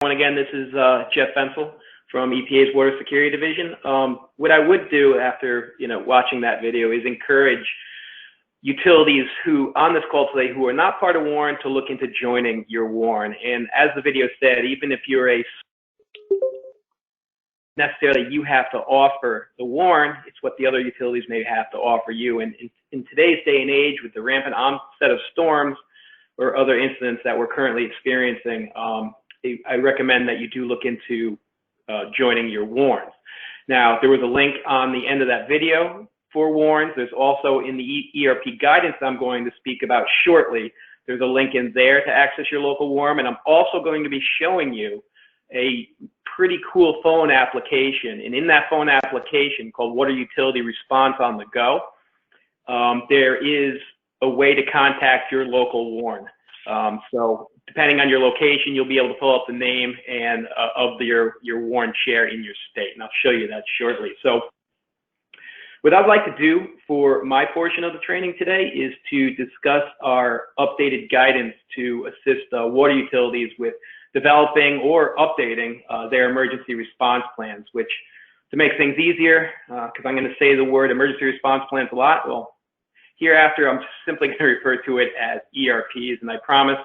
Again, this is Jeff Fensel from EPA's Water Security Division. What I would do after watching that video is encourage utilities who on this call today who are not part of WARN to look into joining your WARN. And as the video said, even if you're necessarily you have to offer the WARN, it's what the other utilities may have to offer you. And in today's day and age, with the rampant onset of storms or other incidents that we're currently experiencing, I recommend that you do look into joining your WARNs. Now, there was a link on the end of that video for WARNs. There's also in the ERP guidance I'm going to speak about shortly, there's a link in there to access your local WARN, and I'm also going to be showing you a pretty cool phone application. And in that phone application called Water Utility Response on the Go, there is a way to contact your local WARN. So depending on your location, you'll be able to pull up the name and of your WARN chair in your state, and I'll show you that shortly. So what I'd like to do for my portion of the training today is to discuss our updated guidance to assist water utilities with developing or updating their emergency response plans, which, to make things easier, because I'm going to say the word emergency response plans a lot, well, hereafter I'm simply going to refer to it as ERPs, and I promise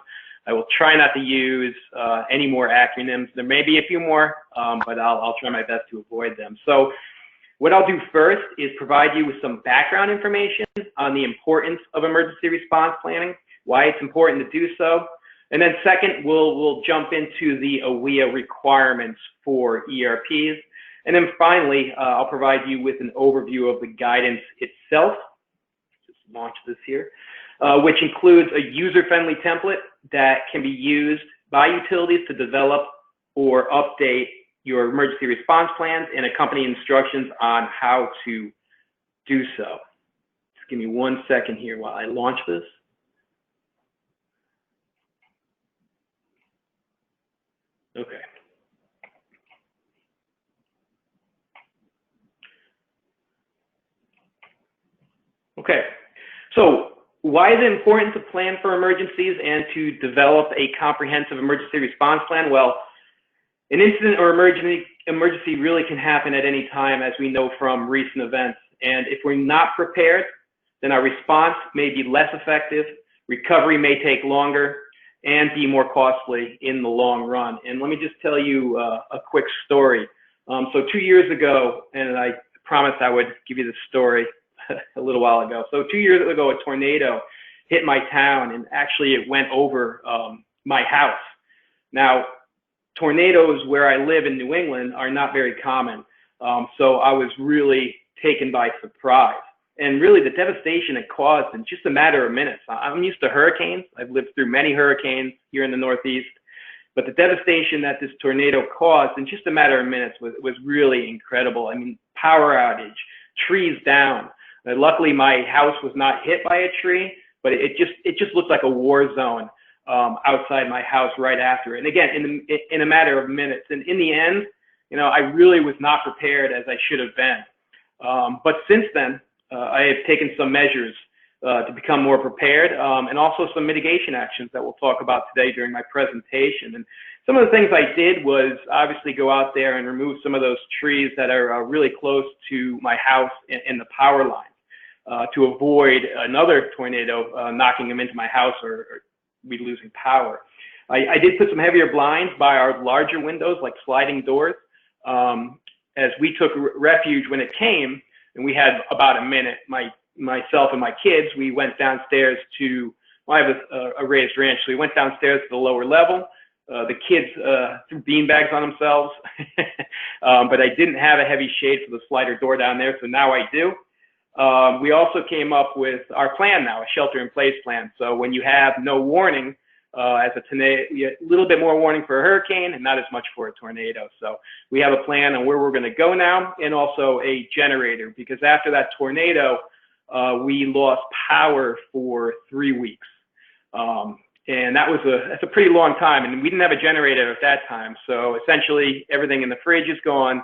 I will try not to use any more acronyms. There may be a few more, but I'll try my best to avoid them. So what I'll do first is provide you with some background information on the importance of emergency response planning, why it's important to do so. And then second, we'll jump into the AWIA requirements for ERPs. And then finally, I'll provide you with an overview of the guidance itself. Just launch this here, which includes a user-friendly template that can be used by utilities to develop or update your emergency response plans and accompanying instructions on how to do so. Just give me 1 second here while I launch this. Okay. Okay, so why is it important to plan for emergencies and to develop a comprehensive emergency response plan? Well, an incident or emergency really can happen at any time, as we know from recent events. And if we're not prepared, then our response may be less effective, recovery may take longer, and be more costly in the long run. And let me just tell you a quick story. So 2 years ago, and I promised I would give you the story a little while ago. So 2 years ago, a tornado hit my town, and actually it went over my house. Now, tornadoes where I live in New England are not very common. So I was really taken by surprise. And really the devastation it caused in just a matter of minutes. I'm used to hurricanes. I've lived through many hurricanes here in the Northeast. But the devastation that this tornado caused in just a matter of minutes was really incredible. I mean, power outage, trees down. Luckily, my house was not hit by a tree, but it just looked like a war zone outside my house right after. And again, in a matter of minutes. And in the end, I really was not prepared as I should have been. But since then, I have taken some measures to become more prepared, and also some mitigation actions that we'll talk about today during my presentation. And some of the things I did was obviously go out there and remove some of those trees that are really close to my house and the power lines to avoid another tornado knocking them into my house or be losing power. I did put some heavier blinds by our larger windows, like sliding doors, as we took refuge when it came, and we had about a minute. Myself and my kids, we went downstairs to, well, I have a raised ranch, so we went downstairs to the lower level. The kids threw beanbags on themselves, but I didn't have a heavy shade for the slider door down there, so now I do. We also came up with our plan now, a shelter-in-place plan. So when you have no warning, as a little bit more warning for a hurricane and not as much for a tornado. So we have a plan on where we're going to go now, and also a generator, because after that tornado, we lost power for 3 weeks. And that's a pretty long time, and we didn't have a generator at that time. So essentially everything in the fridge is gone.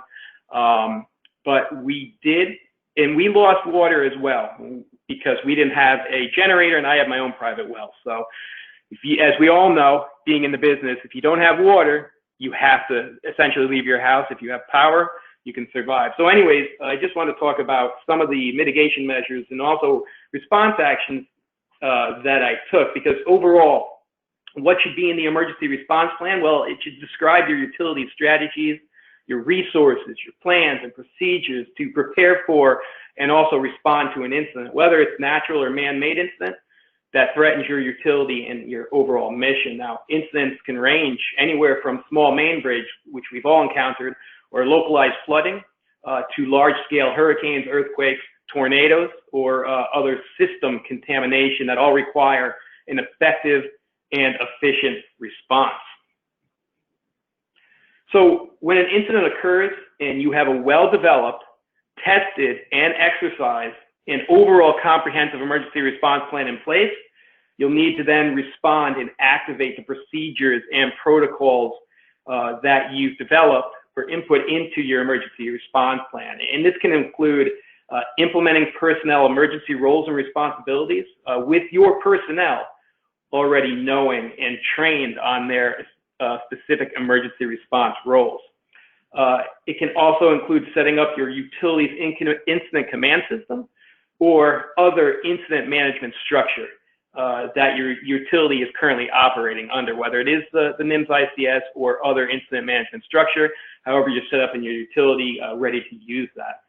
But we did, and we lost water as well, because we didn't have a generator, and I have my own private well. So as we all know, being in the business, if you don't have water, you have to essentially leave your house. If you have power, you can survive. So anyways, I just want to talk about some of the mitigation measures and also response actions that I took, because overall, what should be in the emergency response plan? Well, it should describe your utility strategies, your resources, your plans and procedures to prepare for and also respond to an incident, whether it's natural or man-made incident that threatens your utility and your overall mission. Now, incidents can range anywhere from small main breaks, which we've all encountered, or localized flooding, to large-scale hurricanes, earthquakes, tornadoes, or other system contamination that all require an effective and efficient response. So when an incident occurs and you have a well-developed, tested, and exercised an overall comprehensive emergency response plan in place, you'll need to then respond and activate the procedures and protocols that you've developed for input into your emergency response plan. And this can include implementing personnel emergency roles and responsibilities with your personnel already knowing and trained on their specific emergency response roles. It can also include setting up your utility's incident command system or other incident management structure that your utility is currently operating under, whether it is the NIMS ICS or other incident management structure, however you're set up in your utility, ready to use that.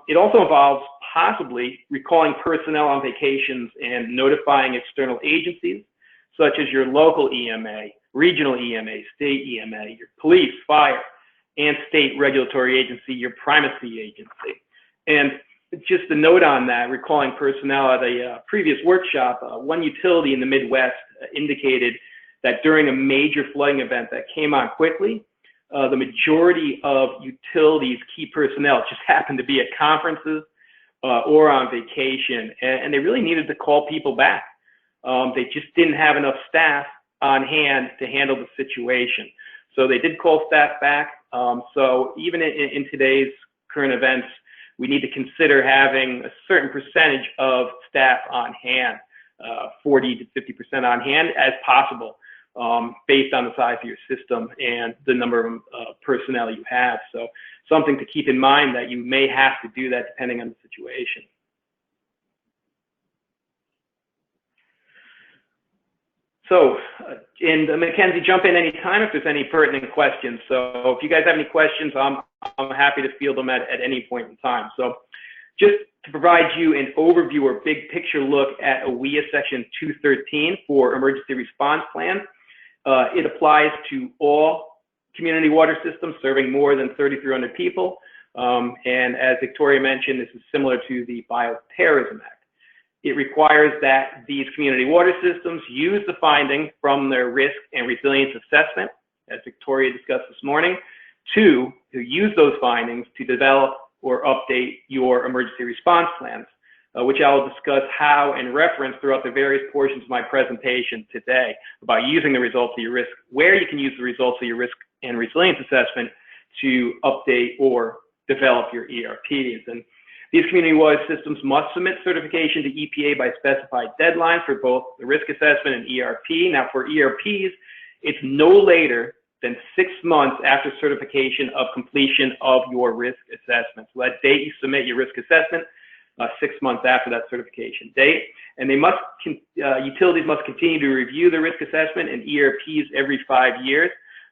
It also involves possibly recalling personnel on vacations and notifying external agencies, such as your local EMA, regional EMA, state EMA, your police, fire, and state regulatory agency, your primacy agency. And just a note on that, recalling personnel at a previous workshop, one utility in the Midwest indicated that during a major flooding event that came on quickly, the majority of utilities' key personnel just happened to be at conferences or on vacation, and they really needed to call people back. They just didn't have enough staff on hand to handle the situation. So they did call staff back. So even in today's current events, we need to consider having a certain percentage of staff on hand, 40 to 50% on hand as possible, based on the size of your system and the number of personnel you have. So something to keep in mind that you may have to do that depending on the situation. So, and Mackenzie, jump in anytime if there's any pertinent questions. So if you guys have any questions, I'm happy to field them at any point in time. So just to provide you an overview or big picture look at AWIA Section 213 for emergency response plan, it applies to all community water systems serving more than 3,300 people. And as Victoria mentioned, this is similar to the Bioterrorism Act. It requires that these community water systems use the finding from their risk and resilience assessment, as Victoria discussed this morning, to use those findings to develop or update your emergency response plans, which I will discuss how and reference throughout the various portions of my presentation today about using the results of your risk, where you can use the results of your risk and resilience assessment to update or develop your ERPs. And these community water systems must submit certification to EPA by specified deadlines for both the risk assessment and ERP. Now for ERPs, it's no later than 6 months after certification of completion of your risk assessment. So that date you submit your risk assessment, 6 months after that certification date. And they must, utilities must continue to review the risk assessment and ERPs every 5 years,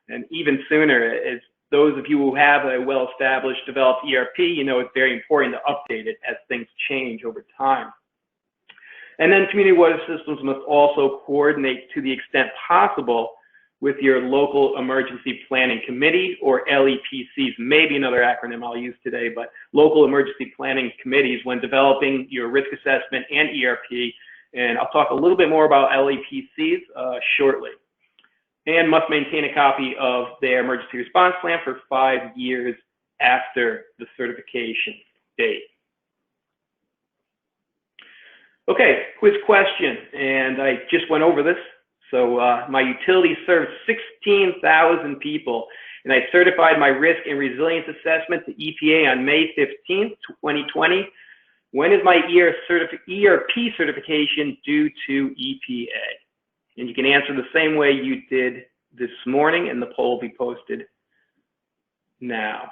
and even sooner. As those of you who have a well-established, developed ERP, you know it's very important to update it as things change over time. And then community water systems must also coordinate to the extent possible with your local emergency planning committee, or LEPCs, maybe another acronym I'll use today, but local emergency planning committees when developing your risk assessment and ERP. And I'll talk a little bit more about LEPCs shortly. And must maintain a copy of their emergency response plan for 5 years after the certification date. Okay, quiz question, and I just went over this. So my utility serves 16,000 people, and I certified my risk and resilience assessment to EPA on May 15th, 2020. When is my ERP certification due to EPA? And you can answer the same way you did this morning, and the poll will be posted now.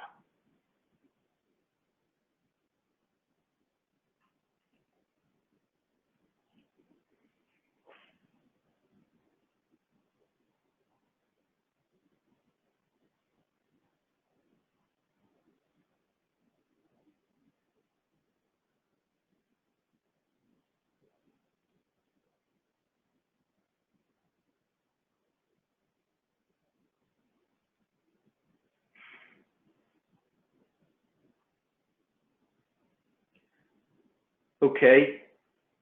Okay,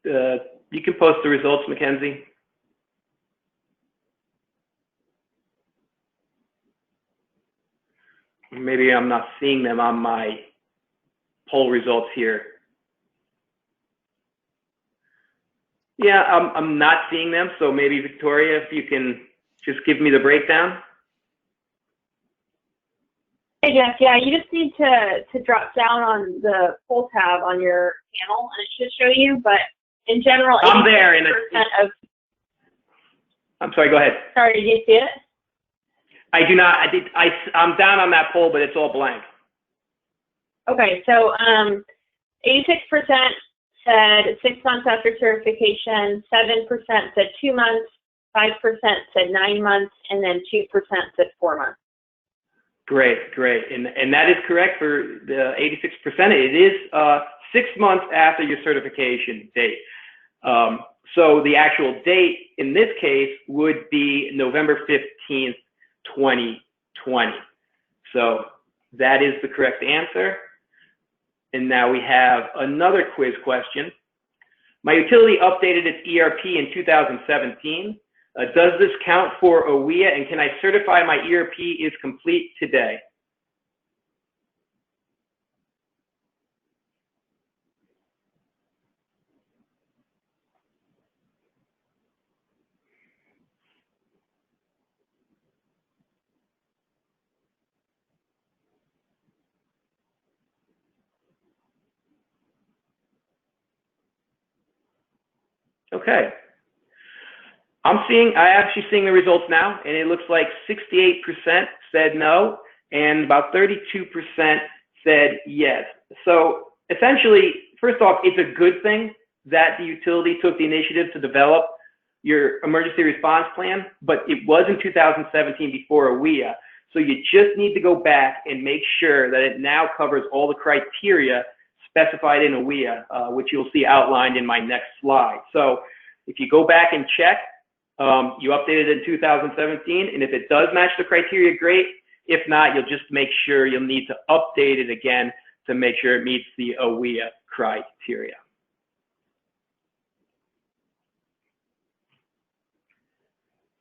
you can post the results, Mackenzie. Maybe I'm not seeing them on my poll results here. Yeah, I'm not seeing them, so maybe Victoria, if you can just give me the breakdown. Hey Jeff, yeah, you just need to drop down on the poll tab on your panel, and it should show you. But in general, I'm there, and I'm sorry. Go ahead. Sorry, did you see it? I do not. I'm down on that poll, but it's all blank. Okay, so 86% said 6 months after certification, 7% said 2 months, 5% said 9 months, and then 2% said 4 months. Great, and that is correct for the 86%. It is 6 months after your certification date. So the actual date in this case would be November 15th, 2020. So that is the correct answer. And now we have another quiz question. My utility updated its ERP in 2017. Does this count for AWIA, and can I certify my ERP is complete today? Okay. I'm actually seeing the results now, and it looks like 68% said no, and about 32% said yes. So essentially, first off, it's a good thing that the utility took the initiative to develop your emergency response plan, but it was in 2017 before AWIA. So you just need to go back and make sure that it now covers all the criteria specified in AWIA, which you'll see outlined in my next slide. So if you go back and check, you updated it in 2017, and if it does match the criteria, great. If not, you'll just make sure you'll need to update it again to make sure it meets the AWIA criteria.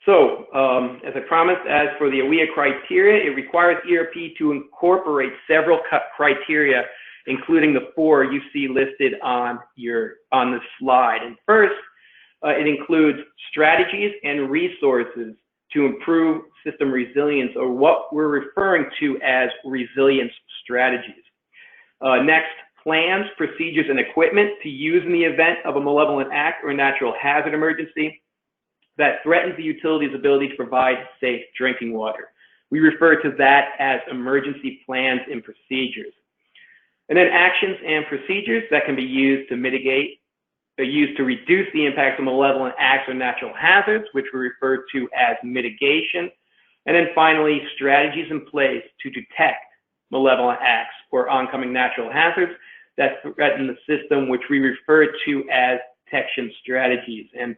So, as I promised, as for the AWIA criteria, it requires ERP to incorporate several criteria, including the 4 you see listed on the slide. And first, it includes strategies and resources to improve system resilience, or what we're referring to as resilience strategies. Next, plans, procedures, and equipment to use in the event of a malevolent act or natural hazard emergency that threatens the utility's ability to provide safe drinking water. We refer to that as emergency plans and procedures. And then actions and procedures that can be used to mitigate, used to reduce the impact of malevolent acts or natural hazards, which we refer to as mitigation. And then finally, strategies in place to detect malevolent acts or oncoming natural hazards that threaten the system, which we refer to as detection strategies. And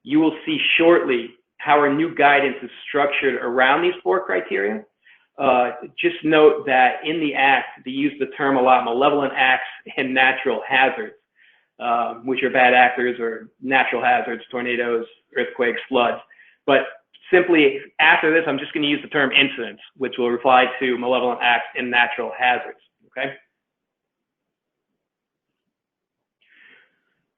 you will see shortly how our new guidance is structured around these 4 criteria. Just note that in the Act, they use the term a lot, malevolent acts and natural hazards, which are bad actors or natural hazards, tornadoes, earthquakes, floods. But simply after this, I'm just going to use the term incidents, which will apply to malevolent acts and natural hazards, okay?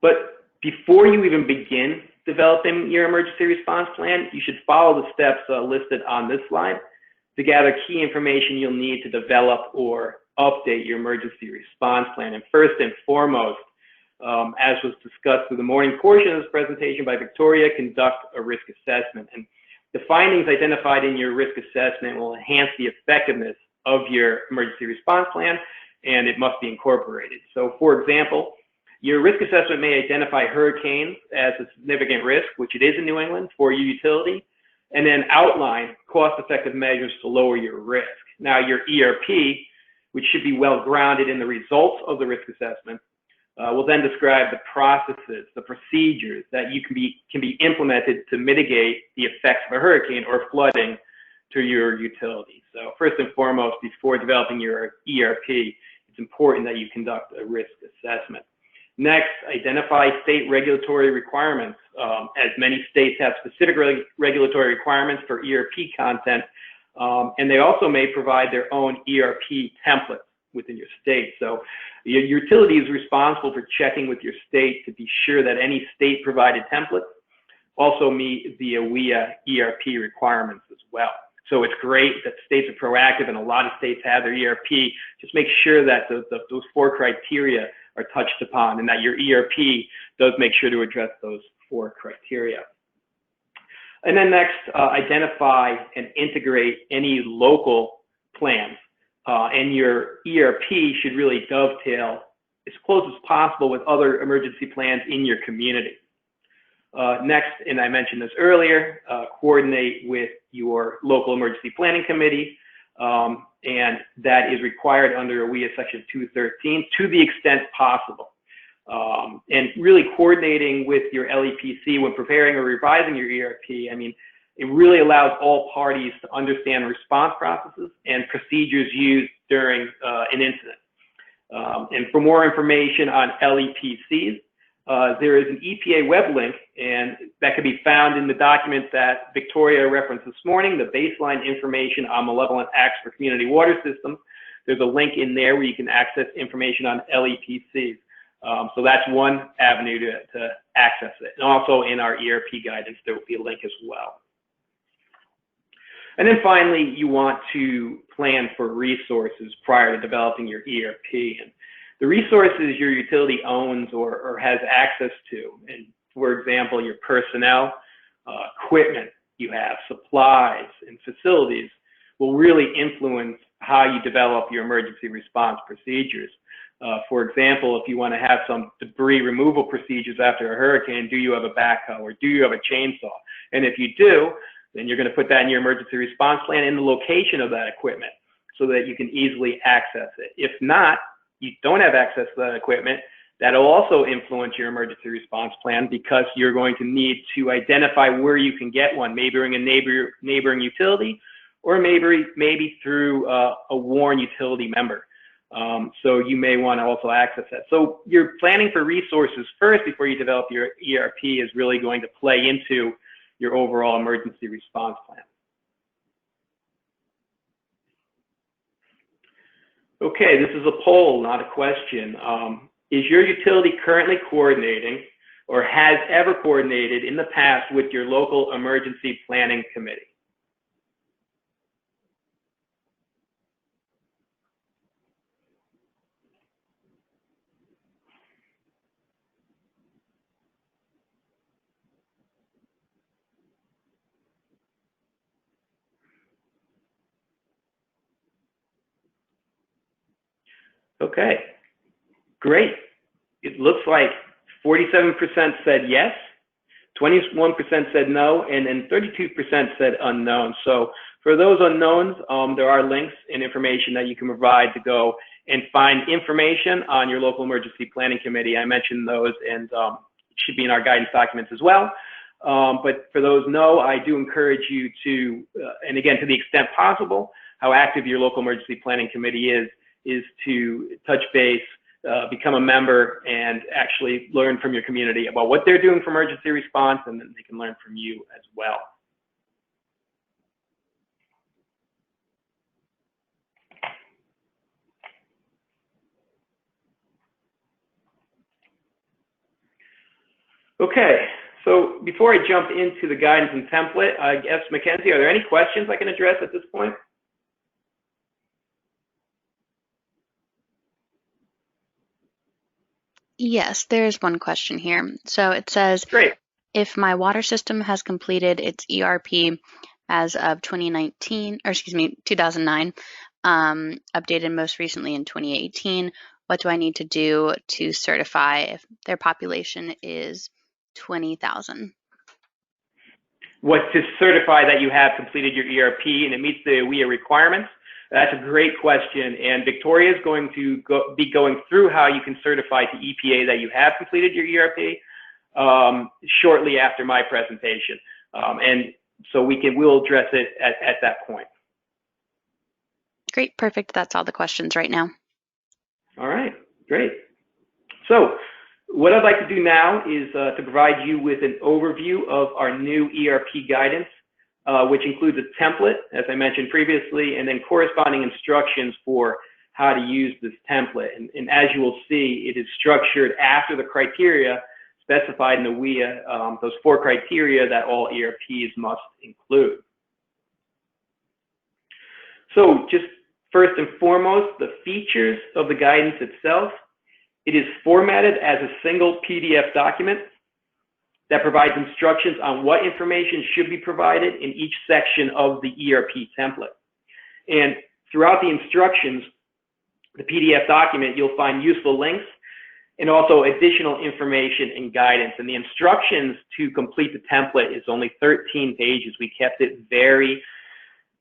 But before you even begin developing your emergency response plan, you should follow the steps listed on this slide to gather key information you'll need to develop or update your emergency response plan. And first and foremost, as was discussed through the morning portion of this presentation by Victoria, conduct a risk assessment. And The findings identified in your risk assessment will enhance the effectiveness of your emergency response plan, and it must be incorporated. So, for example, your risk assessment may identify hurricanes as a significant risk, which it is in New England, for your utility, and then outline cost-effective measures to lower your risk. Now, your ERP, which should be well grounded in the results of the risk assessment, will then describe the processes, the procedures that you can be implemented to mitigate the effects of a hurricane or flooding to your utility. So first and foremost, before developing your ERP, it's important that you conduct a risk assessment. Next, identify state regulatory requirements. As many states have specific regulatory requirements for ERP content, and they also may provide their own ERP templates within your state. So your utility is responsible for checking with your state to be sure that any state-provided templates also meet the AWIA ERP requirements as well. So it's great that states are proactive, and a lot of states have their ERP. Just make sure that those 4 criteria are touched upon, and that your ERP does make sure to address those 4 criteria. And then next, identify and integrate any local plans. And your ERP should really dovetail as close as possible with other emergency plans in your community. Next, and I mentioned this earlier, coordinate with your local emergency planning committee, and that is required under AWIA Section 213 to the extent possible. And really coordinating with your LEPC when preparing or revising your ERP, I mean, it really allows all parties to understand response processes and procedures used during an incident. And for more information on LEPCs, there is an EPA web link, and that can be found in the document that Victoria referenced this morning, the baseline information on malevolent acts for community water systems. There's a link in there where you can access information on LEPCs. So that's one avenue to access it. And also in our ERP guidance, there will be a link as well. And then finally, you want to plan for resources prior to developing your ERP. And the resources your utility owns or has access to, and for example, your personnel, equipment you have, supplies, and facilities, will really influence how you develop your emergency response procedures. For example, if you want to have some debris removal procedures after a hurricane, do you have a backhoe or do you have a chainsaw? And if you do, then you're going to put that in your emergency response plan in the location of that equipment so that you can easily access it. If not, you don't have access to that equipment, that'll also influence your emergency response plan because you're going to need to identify where you can get one, maybe in a neighboring utility or maybe through a WARN utility member. So you may want to also access that. So you're planning for resources first before you develop your ERP is really going to play into your overall emergency response plan. Okay, this is a poll, not a question. Is your utility currently coordinating or has ever coordinated in the past with your local emergency planning committee? Okay, great. It looks like 47% said yes, 21% said no, and then 32% said unknown. So for those unknowns, there are links and information that you can provide to go and find information on your local emergency planning committee. I mentioned those, and it should be in our guidance documents as well. But for those no, I do encourage you to, and again, to the extent possible, how active your local emergency planning committee is to touch base, become a member, and actually learn from your community about what they're doing for emergency response, and then they can learn from you as well. Okay, so before I jump into the guidance and template, I guess, Mackenzie, are there any questions I can address at this point? Yes, there's one question here. So it says, Great. If my water system has completed its ERP as of 2009, updated most recently in 2018, what do I need to do to certify if their population is 20,000? What to certify that you have completed your ERP and it meets the AWIA requirements? That's a great question, and Victoria is going to be going through how you can certify to EPA that you have completed your ERP shortly after my presentation, and so we'll address it at that point. Great, perfect. That's all the questions right now. All right, great. So what I'd like to do now is to provide you with an overview of our new ERP guidance, which includes a template, as I mentioned previously, and then corresponding instructions for how to use this template. And as you will see, it is structured after the criteria specified in the AWIA, those 4 criteria that all ERPs must include. So just first and foremost, the features of the guidance itself. It is formatted as a single PDF document that provides instructions on what information should be provided in each section of the ERP template. And throughout the instructions, the PDF document, you'll find useful links and also additional information and guidance. And the instructions to complete the template is only 13 pages. We kept it very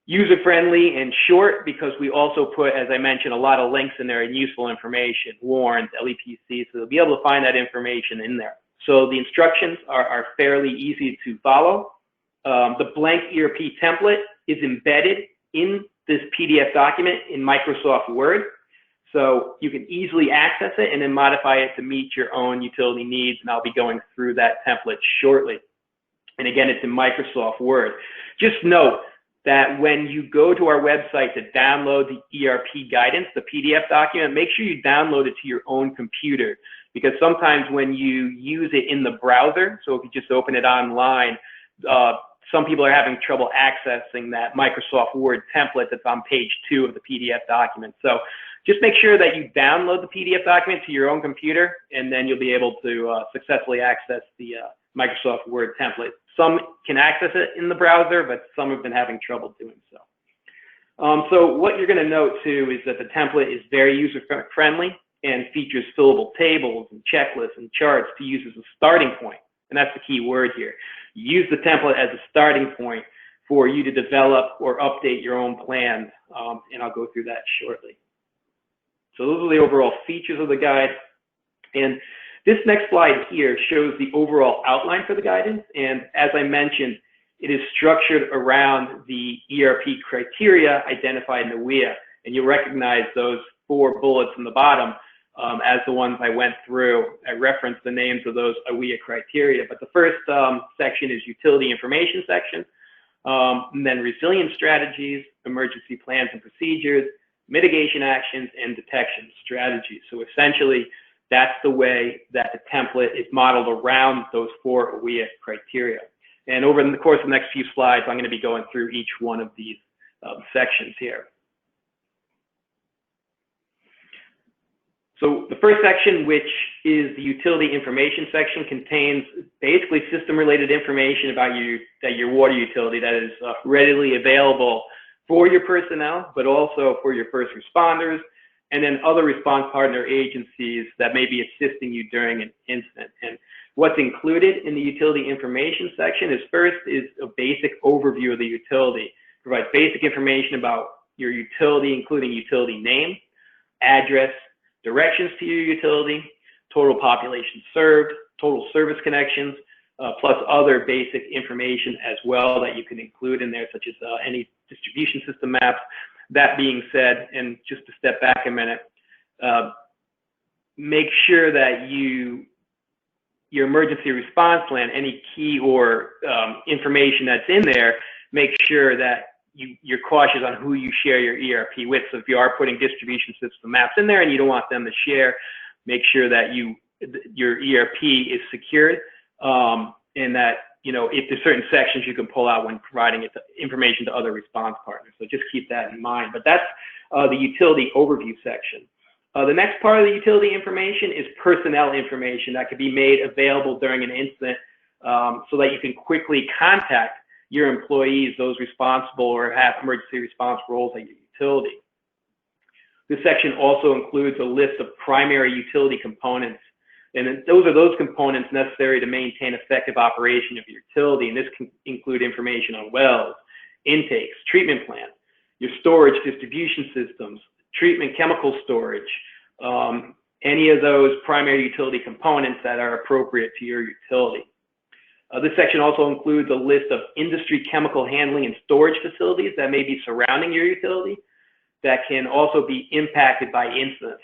user-friendly and short because we also put, as I mentioned, a lot of links in there and useful information, warrants, LEPC, so they'll be able to find that information in there. So the instructions are fairly easy to follow. The blank ERP template is embedded in this PDF document in Microsoft Word. So you can easily access it and then modify it to meet your own utility needs, and I'll be going through that template shortly. And again, it's in Microsoft Word. Just note that when you go to our website to download the ERP guidance, the PDF document, make sure you download it to your own computer, because sometimes when you use it in the browser, so if you just open it online, some people are having trouble accessing that Microsoft Word template that's on page 2 of the PDF document. So just make sure that you download the PDF document to your own computer, and then you'll be able to successfully access the Microsoft Word template. Some can access it in the browser, but some have been having trouble doing so. So what you're going to note too is that the template is very user-friendly and features fillable tables and checklists and charts to use as a starting point. And that's the key word here. Use the template as a starting point for you to develop or update your own plans, and I'll go through that shortly. So those are the overall features of the guide. And this next slide here shows the overall outline for the guidance. And as I mentioned, it is structured around the ERP criteria identified in the AWIA. And you'll recognize those 4 bullets in the bottom as the ones I went through. I referenced the names of those AWIA criteria. But the first section is utility information section, and then resilience strategies, emergency plans and procedures, mitigation actions, and detection strategies. So essentially, that's the way that the template is modeled around those 4 AWIA criteria. And over the course of the next few slides, I'm going to be going through each one of these sections here. So the first section, which is the utility information section, contains basically system-related information about your water utility that is readily available for your personnel, but also for your first responders, and then other response partner agencies that may be assisting you during an incident. And what's included in the utility information section is first is a basic overview of the utility. It provides basic information about your utility, including utility name, address, directions to your utility, total population served, total service connections, plus other basic information as well that you can include in there, such as any distribution system maps. That being said, and just to step back a minute, make sure that your emergency response plan, any key or information that's in there, make sure that you're cautious on who you share your ERP with. So if you are putting distribution system maps in there and you don't want them to share, make sure that your ERP is secured, and that, if there's certain sections you can pull out when providing information to other response partners. So just keep that in mind. But that's the utility overview section. The next part of the utility information is personnel information that could be made available during an incident so that you can quickly contact your employees, those responsible or have emergency response roles at your utility. This section also includes a list of primary utility components, and those are those components necessary to maintain effective operation of your utility, and this can include information on wells, intakes, treatment plants, your storage distribution systems, treatment chemical storage, any of those primary utility components that are appropriate to your utility. This section also includes a list of industry chemical handling and storage facilities that may be surrounding your utility that can also be impacted by incidents,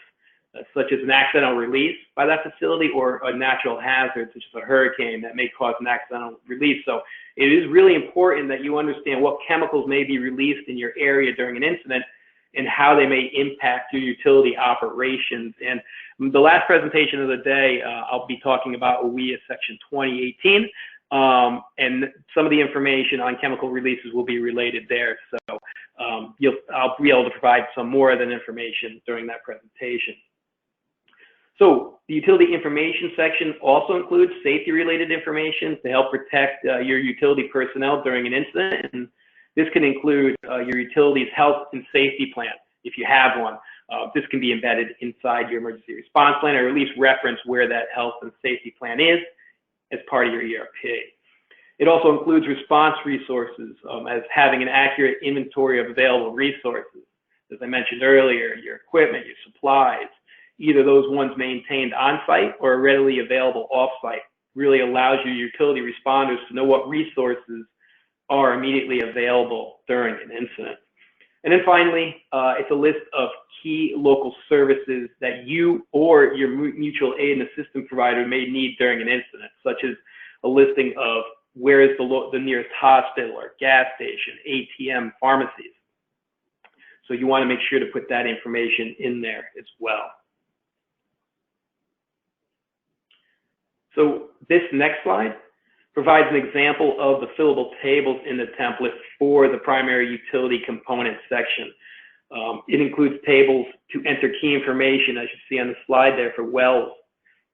such as an accidental release by that facility or a natural hazard, such as a hurricane that may cause an accidental release. So it is really important that you understand what chemicals may be released in your area during an incident and how they may impact your utility operations. And the last presentation of the day, I'll be talking about AWIA Section 2018, and some of the information on chemical releases will be related there. So I'll be able to provide some more of that information during that presentation. So the utility information section also includes safety-related information to help protect your utility personnel during an incident. And this can include your utility's health and safety plan, if you have one. This can be embedded inside your emergency response plan, or at least reference where that health and safety plan is as part of your ERP. It also includes response resources, as having an accurate inventory of available resources. As I mentioned earlier, your equipment, your supplies, either those ones maintained on-site or readily available off-site, really allows your utility responders to know what resources are immediately available during an incident. And then finally, it's a list of key local services that you or your mutual aid and assistance provider may need during an incident, such as a listing of where is the nearest hospital or gas station, ATM, pharmacies. So you want to make sure to put that information in there as well. So this next slide provides an example of the fillable tables in the template for the primary utility component section. It includes tables to enter key information, as you see on the slide there, for wells,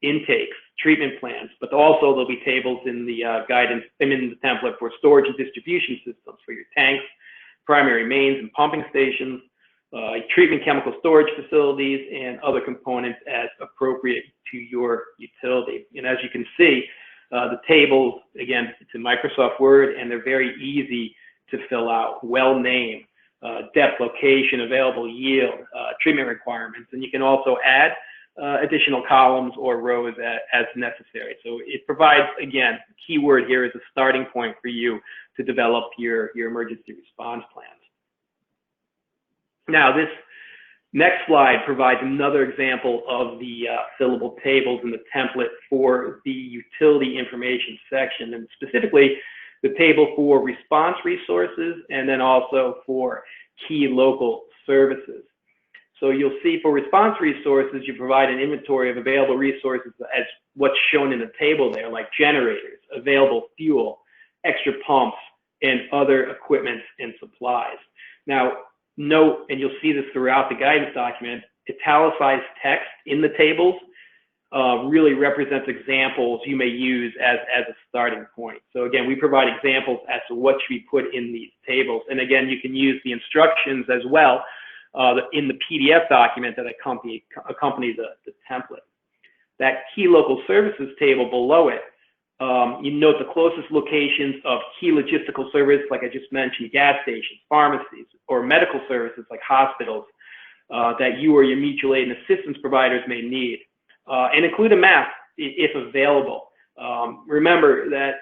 intakes, treatment plans, but also there'll be tables in the guidance and in the template for storage and distribution systems for your tanks, primary mains and pumping stations, treatment chemical storage facilities, and other components as appropriate to your utility. And as you can see, the tables, again, it's in Microsoft Word, and they're very easy to fill out. Well name, depth, location, available yield, treatment requirements, and you can also add additional columns or rows as necessary. So it provides, again, the key word here is a starting point for you to develop your emergency response plans. Now, this next slide provides another example of the fillable tables in the template for the utility information section, and specifically the table for response resources and then also for key local services. So you'll see for response resources, you provide an inventory of available resources as what's shown in the table there, like generators, available fuel, extra pumps, and other equipment and supplies. Now, note, and you'll see this throughout the guidance document, italicized text in the tables really represents examples you may use as a starting point. So again, we provide examples as to what should be put in these tables. And again, you can use the instructions as well in the PDF document that accompany the template. That key local services table below it, you note the closest locations of key logistical service, like I just mentioned, gas stations, pharmacies, or medical services like hospitals that you or your mutual aid and assistance providers may need, and include a map if available. Remember that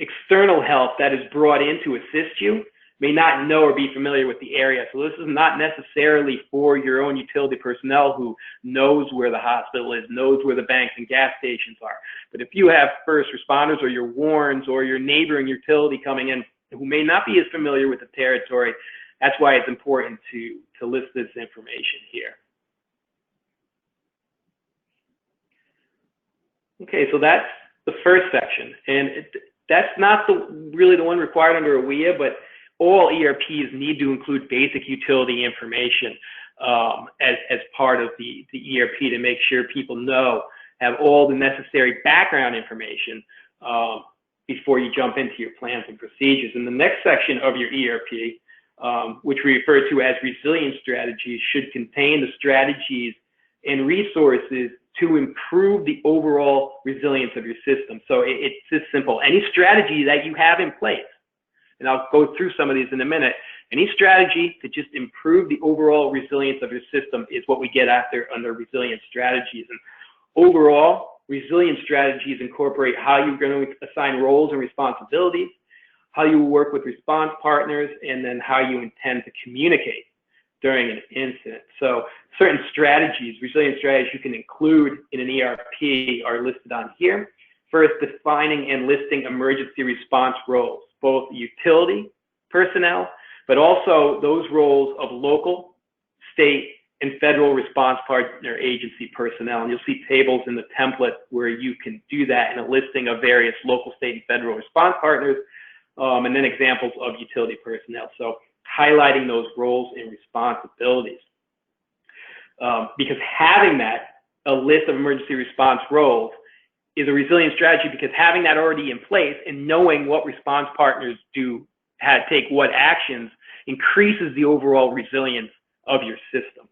external help that is brought in to assist you may not know or be familiar with the area. So this is not necessarily for your own utility personnel who knows where the hospital is, knows where the banks and gas stations are. But if you have first responders or your warrants or your neighboring utility coming in who may not be as familiar with the territory, that's why it's important to list this information here. Okay, so that's the first section. And that's not really the one required under AWIA, but all ERPs need to include basic utility information as part of the ERP to make sure people have all the necessary background information before you jump into your plans and procedures. And the next section of your ERP, which we refer to as resilience strategies, should contain the strategies and resources to improve the overall resilience of your system. So it's this simple. Any strategy that you have in place, and I'll go through some of these in a minute, any strategy to just improve the overall resilience of your system is what we get after under resilience strategies. And overall, resilience strategies incorporate how you're going to assign roles and responsibilities, how you work with response partners, and then how you intend to communicate during an incident. So certain strategies, resilience strategies you can include in an ERP are listed on here. First, defining and listing emergency response roles, both utility personnel, but also those roles of local, state, and federal response partner agency personnel. And you'll see tables in the template where you can do that in a listing of various local, state, and federal response partners, and then examples of utility personnel. So highlighting those roles and responsibilities. Because having that, a list of emergency response roles, is a resilient strategy, because having that already in place and knowing what response partners do, take what actions, increases the overall resilience of your system.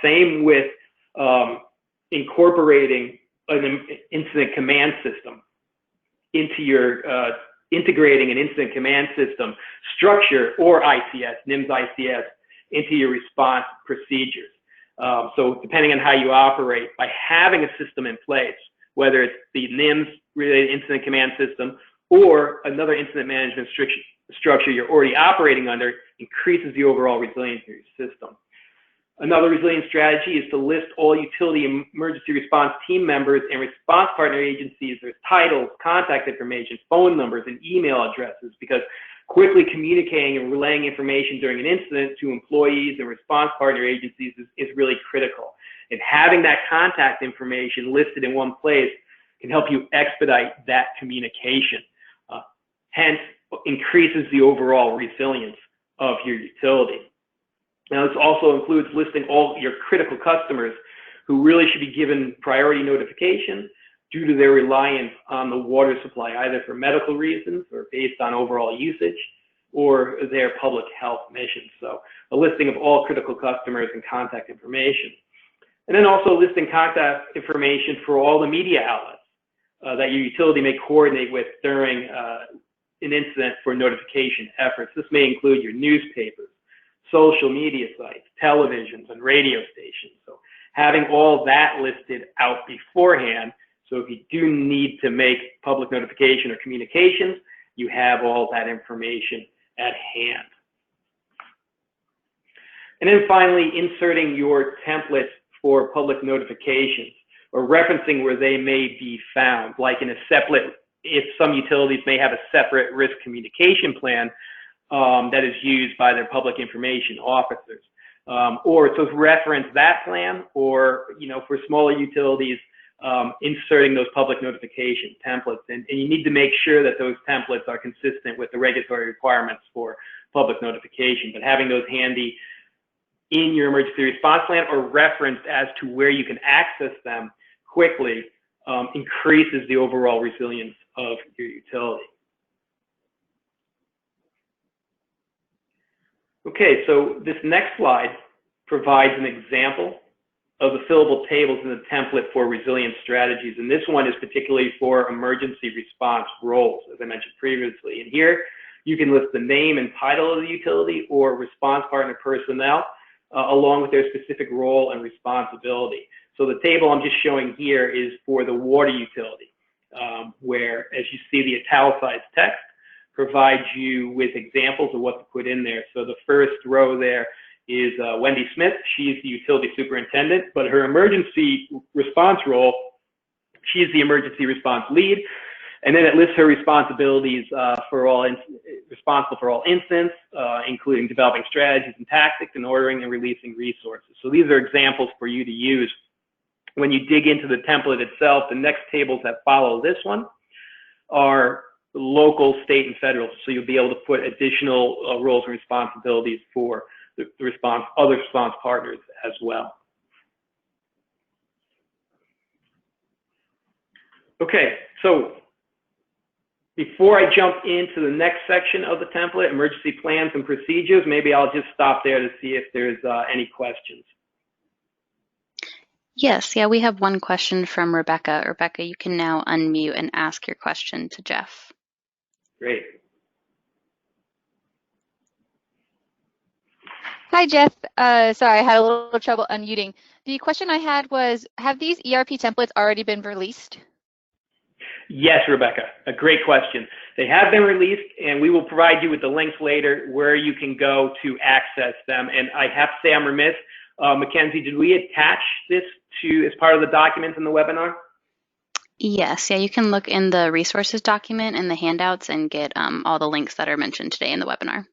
Same with incorporating an incident command system into your, integrating an incident command system structure, or ICS, NIMS ICS, into your response procedures. So depending on how you operate, by having a system in place, whether it's the NIMS related incident command system or another incident management structure you're already operating under, increases the overall resilience of your system. Another resilience strategy is to list all utility emergency response team members and response partner agencies, their titles, contact information, phone numbers, and email addresses, because quickly communicating and relaying information during an incident to employees and response partner agencies is really critical. And having that contact information listed in one place can help you expedite that communication. Hence, increases the overall resilience of your utility. Now, this also includes listing all your critical customers who really should be given priority notification due to their reliance on the water supply, either for medical reasons or based on overall usage or their public health mission. So a listing of all critical customers and contact information. And then also listing contact information for all the media outlets that your utility may coordinate with during an incident for notification efforts. This may include your newspapers, social media sites, televisions, and radio stations. So having all that listed out beforehand, so if you do need to make public notification or communications, you have all that information at hand. And then finally, inserting your templates for public notifications, or referencing where they may be found, like in a separate, if some utilities may have a separate risk communication plan that is used by their public information officers, or to reference that plan, or for smaller utilities, inserting those public notification templates. And you need to make sure that those templates are consistent with the regulatory requirements for public notification, but having those handy in your emergency response plan or referenced as to where you can access them quickly increases the overall resilience of your utility. Okay, so this next slide provides an example of the fillable tables in the template for resilience strategies. And this one is particularly for emergency response roles, as I mentioned previously. And here you can list the name and title of the utility or response partner personnel along with their specific role and responsibility. So the table I'm just showing here is for the water utility, where, as you see, the italicized text provides you with examples of what to put in there. So the first row there is Wendy Smith. She's the utility superintendent, but her emergency response role, she's the emergency response lead. And then it lists her responsibilities responsible for all incidents, including developing strategies and tactics and ordering and releasing resources. So these are examples for you to use. When you dig into the template itself, the next tables that follow this one are local, state, and federal. So you'll be able to put additional roles and responsibilities for the other response partners as well. Okay, so Before I jump into the next section of the template, emergency plans and procedures, maybe I'll just stop there to see if there's any questions. Yes, yeah, we have one question from Rebecca. Rebecca, you can now unmute and ask your question to Jeff. Great. Hi, Jeff. Sorry, I had a little trouble unmuting. The question I had was, have these ERP templates already been released? Yes, Rebecca, a great question. They have been released, and we will provide you with the links later where you can go to access them. And I have to say I'm remiss. Mackenzie, did we attach this to as part of the documents in the webinar? Yes, yeah, you can look in the resources document and the handouts and get all the links that are mentioned today in the webinar.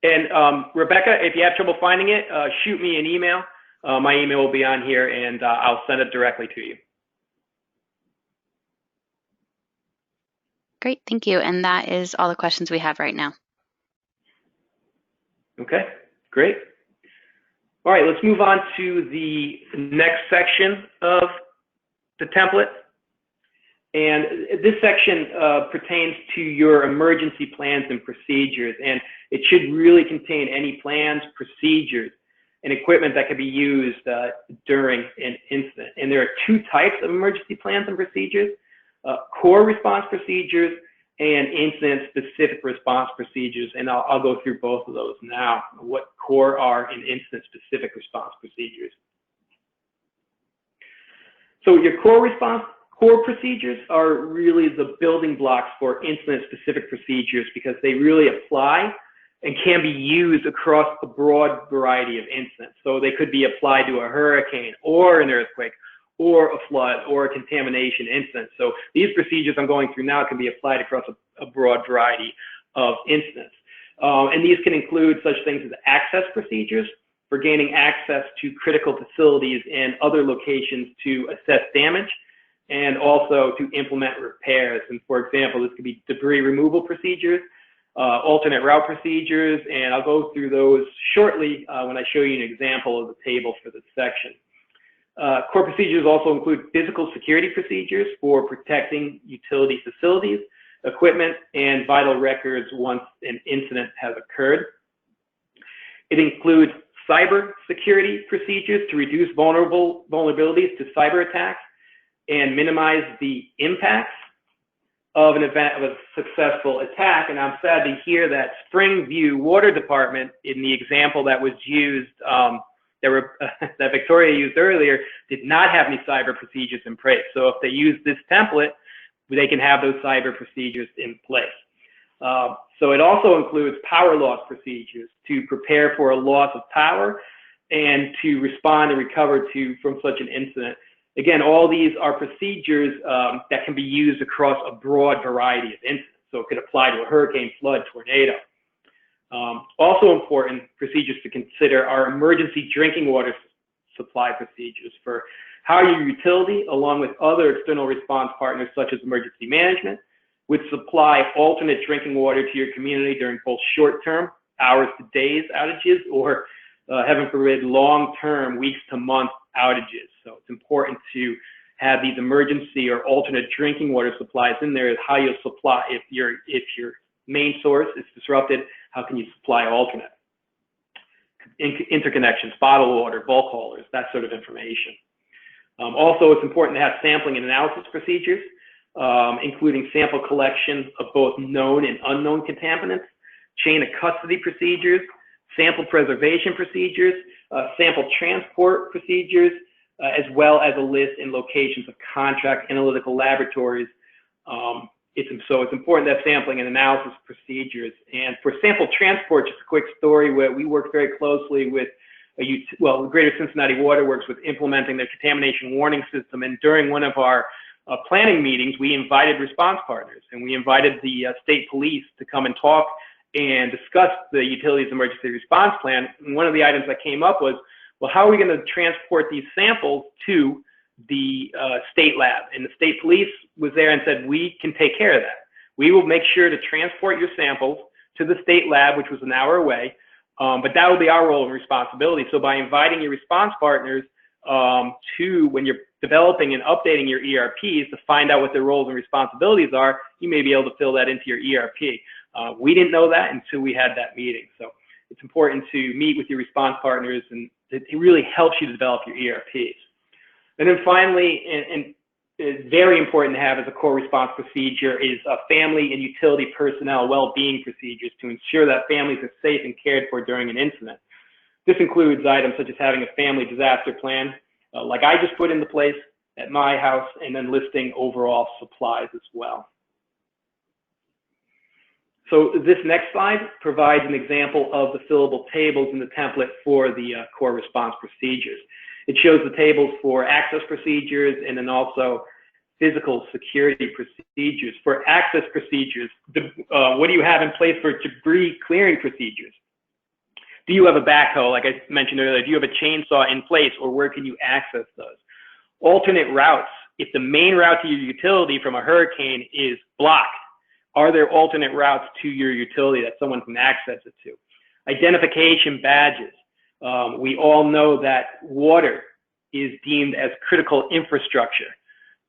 And Rebecca, if you have trouble finding it, shoot me an email. My email will be on here, and I'll send it directly to you. Great, thank you. And that is all the questions we have right now. Okay, great. All right, let's move on to the next section of the template. And this section pertains to your emergency plans and procedures, and it should really contain any plans, procedures, and equipment that could be used during an incident. And there are two types of emergency plans and procedures, core response procedures and incident-specific response procedures. And I'll go through both of those now, what core are and incident-specific response procedures. So your core procedures are really the building blocks for incident-specific procedures because they really apply and can be used across a broad variety of incidents. So they could be applied to a hurricane or an earthquake or a flood or a contamination incident. So these procedures I'm going through now can be applied across a broad variety of incidents. And these can include such things as access procedures for gaining access to critical facilities and other locations to assess damage, and also to implement repairs. And for example, this could be debris removal procedures, alternate route procedures, and I'll go through those shortly when I show you an example of the table for this section. Core procedures also include physical security procedures for protecting utility facilities, equipment, and vital records once an incident has occurred. It includes cyber security procedures to reduce vulnerabilities to cyber attacks and minimize the impacts of an event of a successful attack. And I'm sad to hear that Springview Water Department, in the example that was used, that Victoria used earlier, did not have any cyber procedures in place. So if they use this template, they can have those cyber procedures in place. So it also includes power loss procedures to prepare for a loss of power and to respond and recover from such an incident. Again, all these are procedures that can be used across a broad variety of incidents. So it could apply to a hurricane, flood, tornado. Also important procedures to consider are emergency drinking water supply procedures for how your utility, along with other external response partners such as emergency management, would supply alternate drinking water to your community during both short-term, hours to days outages, or heaven forbid, long-term, weeks to month outages. So it's important to have these emergency or alternate drinking water supplies in there. Is how you'll supply if your main source is disrupted. How can you supply alternate? Interconnections, bottled water, bulk haulers, that sort of information. Also, it's important to have sampling and analysis procedures, including sample collection of both known and unknown contaminants, chain of custody procedures, sample preservation procedures, sample transport procedures, as well as a list and locations of contract analytical laboratories. So it's important to have sampling and analysis procedures. And for sample transport, just a quick story where we work very closely with Greater Cincinnati Water Works with implementing their contamination warning system. And during one of our planning meetings, we invited response partners, and we invited the state police to come and talk and discuss the utility's emergency response plan. And one of the items that came up was, well, how are we going to transport these samples to the state lab? And the state police was there and said, we can take care of that. We will make sure to transport your samples to the state lab, which was an hour away, but that will be our role and responsibility. So by inviting your response partners to, when you're developing and updating your ERPs to find out what their roles and responsibilities are, you may be able to fill that into your ERP. We didn't know that until we had that meeting. So it's important to meet with your response partners, and it really helps you to develop your ERPs. And then finally, and it's very important to have as a core response procedure, is family and utility personnel well-being procedures to ensure that families are safe and cared for during an incident. This includes items such as having a family disaster plan, like I just put into place at my house, and then listing overall supplies as well. So this next slide provides an example of the fillable tables in the template for the core response procedures. It shows the tables for access procedures and then also physical security procedures. For access procedures, what do you have in place for debris clearing procedures? Do you have a backhoe, like I mentioned earlier? Do you have a chainsaw in place, or where can you access those? Alternate routes. If the main route to your utility from a hurricane is blocked, are there alternate routes to your utility that someone can access it to? Identification badges. We all know that water is deemed as critical infrastructure,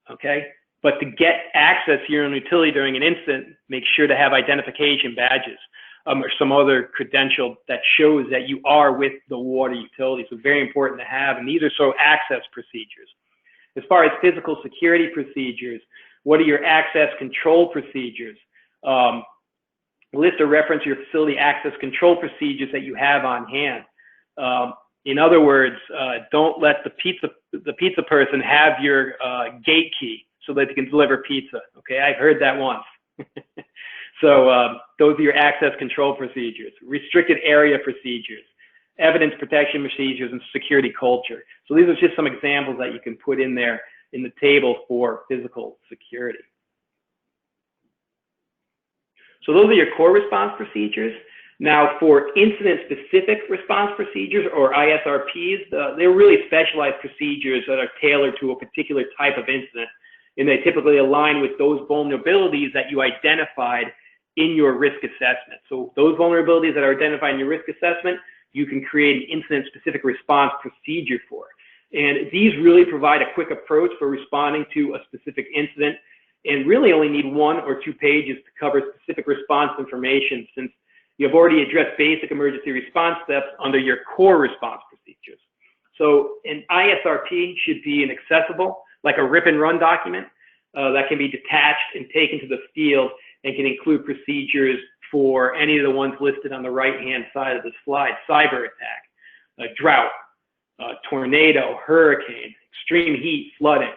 okay? But to get access to your own utility during an incident, make sure to have identification badges or some other credential that shows that you are with the water utility. So very important to have, and these are so access procedures. As far as physical security procedures, what are your access control procedures? List or reference your facility access control procedures that you have on hand. In other words, don't let the pizza person have your gate key so that they can deliver pizza. Okay, I've heard that once. So those are your access control procedures. Restricted area procedures, evidence protection procedures, and security culture. So these are just some examples that you can put in there in the table for physical security. So those are your core response procedures. Now for incident-specific response procedures, or ISRPs, they're really specialized procedures that are tailored to a particular type of incident, and they typically align with those vulnerabilities that you identified in your risk assessment. So those vulnerabilities that are identified in your risk assessment, you can create an incident-specific response procedure for. And these really provide a quick approach for responding to a specific incident, and really only need 1 or 2 pages to cover specific response information, since you have already addressed basic emergency response steps under your core response procedures. So an ISRP should be an accessible, like a rip and run document that can be detached and taken to the field, and can include procedures for any of the ones listed on the right-hand side of the slide: cyber attack, drought, tornado, hurricane, extreme heat, flooding.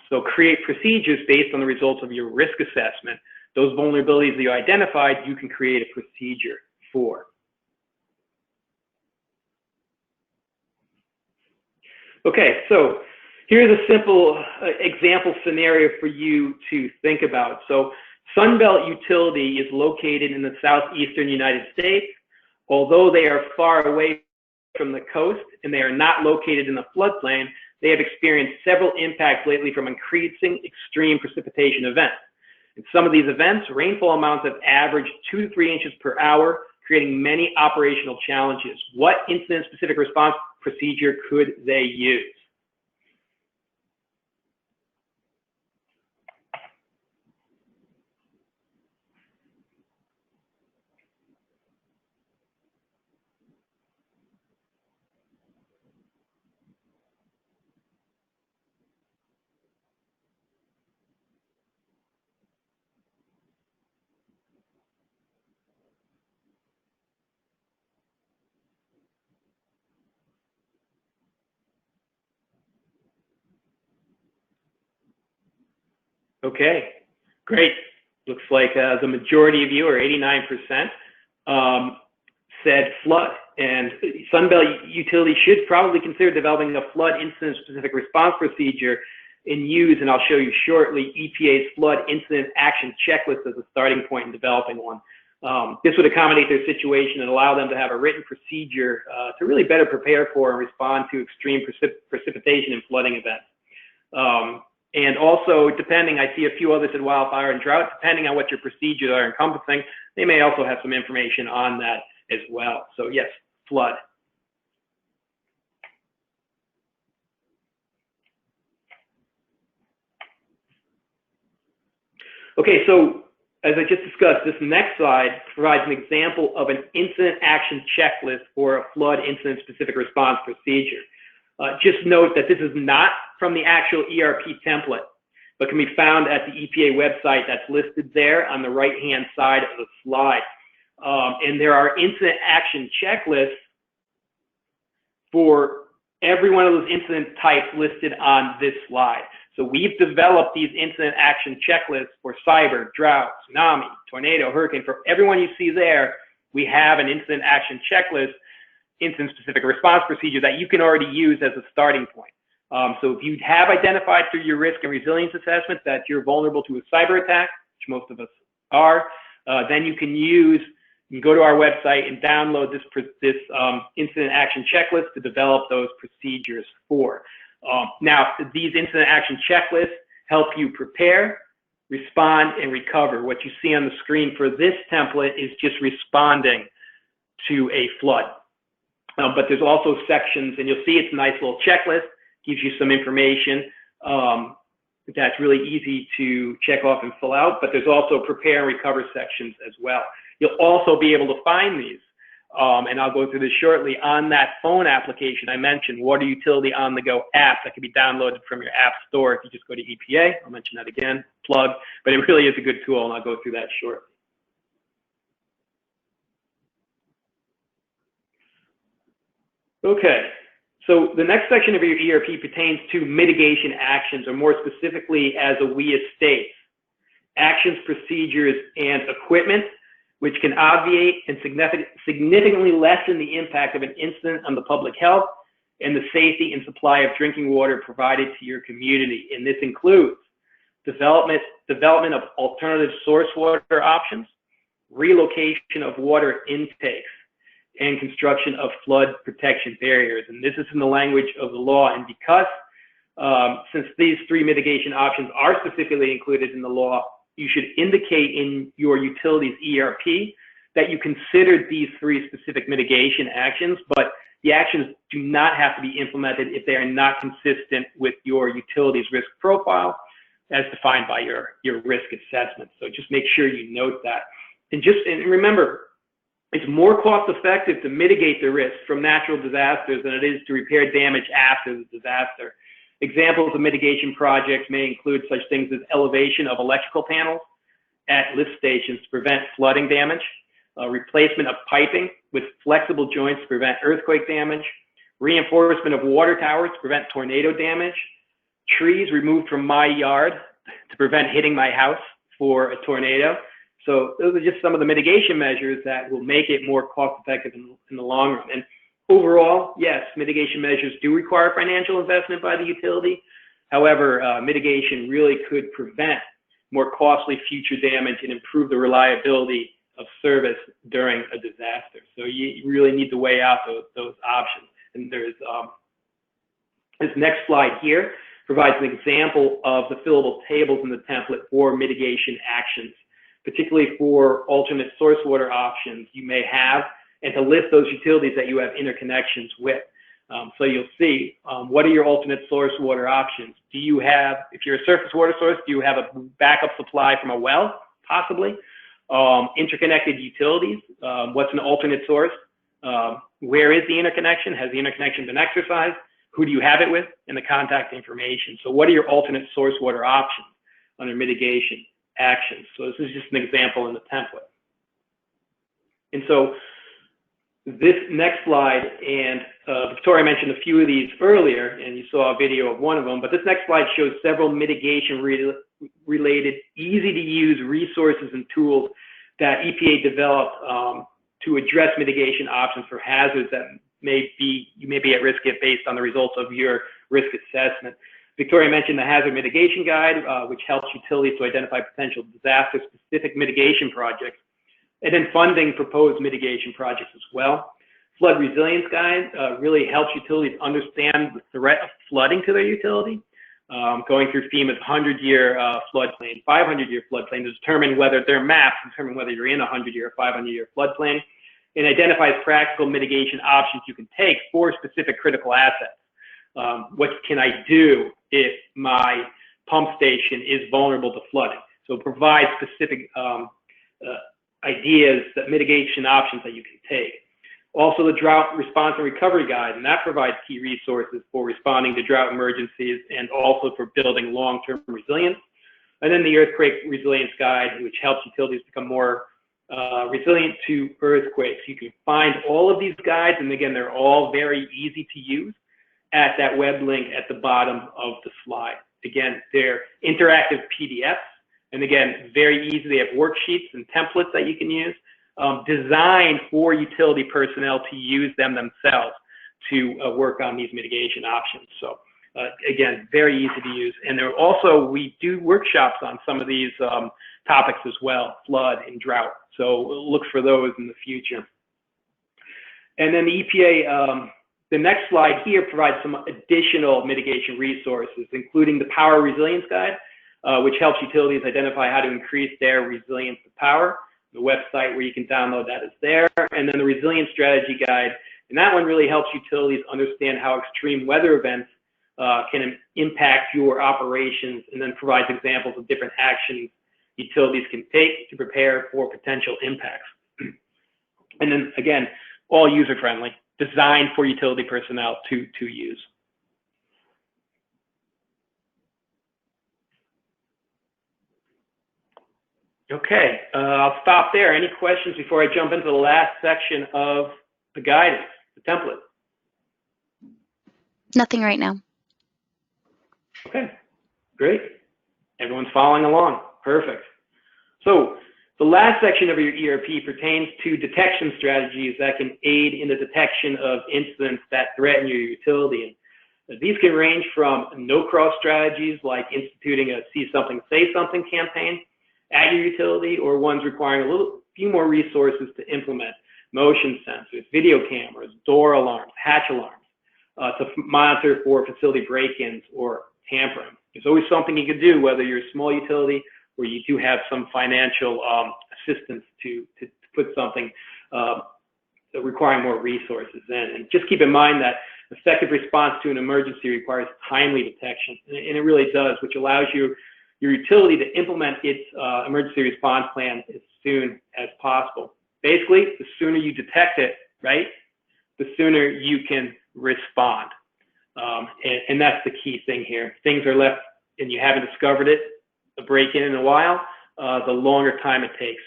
So create procedures based on the results of your risk assessment. Those vulnerabilities that you identified, you can create a procedure for. Okay, so here's a simple example scenario for you to think about. So Sunbelt Utility is located in the southeastern United States. Although they are far away from the coast and they are not located in the floodplain, they have experienced several impacts lately from increasing extreme precipitation events. In some of these events, rainfall amounts have averaged 2 to 3 inches per hour, creating many operational challenges. What incident-specific response procedure could they use? Okay, great. Looks like the majority of you, or 89%, said flood. And Sunbelt Utility should probably consider developing a flood incident-specific response procedure and use, and I'll show you shortly, EPA's flood incident action checklist as a starting point in developing one. This would accommodate their situation and allow them to have a written procedure to really better prepare for and respond to extreme precipitation and flooding events. And also, depending, I see a few others in wildfire and drought, depending on what your procedures are encompassing, they may also have some information on that as well. So yes, flood. Okay, so as I just discussed, this next slide provides an example of an incident action checklist for a flood incident specific response procedure. Just note that this is not from the actual ERP template, but can be found at the EPA website that's listed there on the right-hand side of the slide. And there are incident action checklists for every one of those incident types listed on this slide. So we've developed these incident action checklists for cyber, drought, tsunami, tornado, hurricane. For everyone you see there, we have an incident action checklist, incident specific response procedure that you can already use as a starting point. So if you have identified through your risk and resilience assessment that you're vulnerable to a cyber attack, which most of us are, then you can go to our website and download this incident action checklist to develop those procedures for. Now, these incident action checklists help you prepare, respond, and recover. What you see on the screen for this template is just responding to a flood. But there's also sections, and you'll see it's a nice little checklist, gives you some information that's really easy to check off and fill out, but there's also prepare and recover sections as well. You'll also be able to find these, and I'll go through this shortly, on that phone application I mentioned, Water Utility On The Go app that can be downloaded from your app store if you just go to EPA. I'll mention that again, plug, but it really is a good tool, and I'll go through that shortly. Okay, so the next section of your ERP pertains to mitigation actions, or more specifically as AWIA states, actions, procedures, and equipment which can obviate and significantly lessen the impact of an incident on the public health and the safety and supply of drinking water provided to your community. And this includes development of alternative source water options, relocation of water intakes, and construction of flood protection barriers. And this is in the language of the law. And because, since these three mitigation options are specifically included in the law, you should indicate in your utility's ERP that you considered these three specific mitigation actions, but the actions do not have to be implemented if they are not consistent with your utility's risk profile as defined by your risk assessment. So just make sure you note that. And remember, it's more cost effective to mitigate the risk from natural disasters than it is to repair damage after the disaster. Examples of mitigation projects may include such things as elevation of electrical panels at lift stations to prevent flooding damage, replacement of piping with flexible joints to prevent earthquake damage, reinforcement of water towers to prevent tornado damage, trees removed from my yard to prevent hitting my house for a tornado. So those are just some of the mitigation measures that will make it more cost effective in the long run. And overall, yes, mitigation measures do require financial investment by the utility. However, mitigation really could prevent more costly future damage and improve the reliability of service during a disaster. So you really need to weigh out those options. And there's this next slide here provides an example of the fillable tables in the template for mitigation actions, particularly for alternate source water options you may have, and to list those utilities that you have interconnections with. So you'll see, what are your alternate source water options? Do you have, if you're a surface water source, do you have a backup supply from a well, possibly? Interconnected utilities, what's an alternate source? Where is the interconnection? Has the interconnection been exercised? Who do you have it with? And the contact information. So what are your alternate source water options under mitigation actions? So this is just an example in the template. And so this next slide, and Victoria mentioned a few of these earlier, and you saw a video of one of them, but this next slide shows several mitigation-related, easy-to-use resources and tools that EPA developed to address mitigation options for hazards that you may be at risk if based on the results of your risk assessment. Victoria mentioned the Hazard Mitigation Guide, which helps utilities to identify potential disaster-specific mitigation projects, and then funding proposed mitigation projects as well. Flood Resilience Guide really helps utilities understand the threat of flooding to their utility, going through FEMA's 100-year floodplain, 500-year floodplain to determine whether their maps determine whether you're in a 100-year or 500-year floodplain, and identifies practical mitigation options you can take for specific critical assets. What can I do if my pump station is vulnerable to flooding? So provide specific ideas, that mitigation options that you can take. Also, the Drought Response and Recovery Guide, and that provides key resources for responding to drought emergencies and also for building long-term resilience. And then the Earthquake Resilience Guide, which helps utilities become more resilient to earthquakes. You can find all of these guides, and again, they're all very easy to use at that web link at the bottom of the slide. Again, they're interactive PDFs, and again, very easy. They have worksheets and templates that you can use, designed for utility personnel to use them themselves to work on these mitigation options. So again, very easy to use. And there also, we do workshops on some of these topics as well, flood and drought. So look for those in the future. And then the EPA, the next slide here provides some additional mitigation resources, including the Power Resilience Guide, which helps utilities identify how to increase their resilience to power. The website where you can download that is there. And then the Resilience Strategy Guide, and that one really helps utilities understand how extreme weather events can impact your operations, and then provides examples of different actions utilities can take to prepare for potential impacts. And then again, all user-friendly, designed for utility personnel to use. Okay, I'll stop there. Any questions before I jump into the last section of the guidance, the template? Nothing right now. Okay, great. Everyone's following along. Perfect. So the last section of your ERP pertains to detection strategies that can aid in the detection of incidents that threaten your utility. And these can range from no-cross strategies like instituting a see something, say something campaign at your utility, or ones requiring a few more resources to implement: motion sensors, video cameras, door alarms, hatch alarms, to monitor for facility break-ins or tampering. There's always something you can do, whether you're a small utility or you do have some financial assistance to put something requiring more resources in. And just keep in mind that effective response to an emergency requires timely detection, and it really does, which allows your utility to implement its emergency response plan as soon as possible. Basically, the sooner you detect it, right, the sooner you can respond. And that's the key thing here. Things are left and you haven't discovered it, a break-in in a while, the longer time it takes.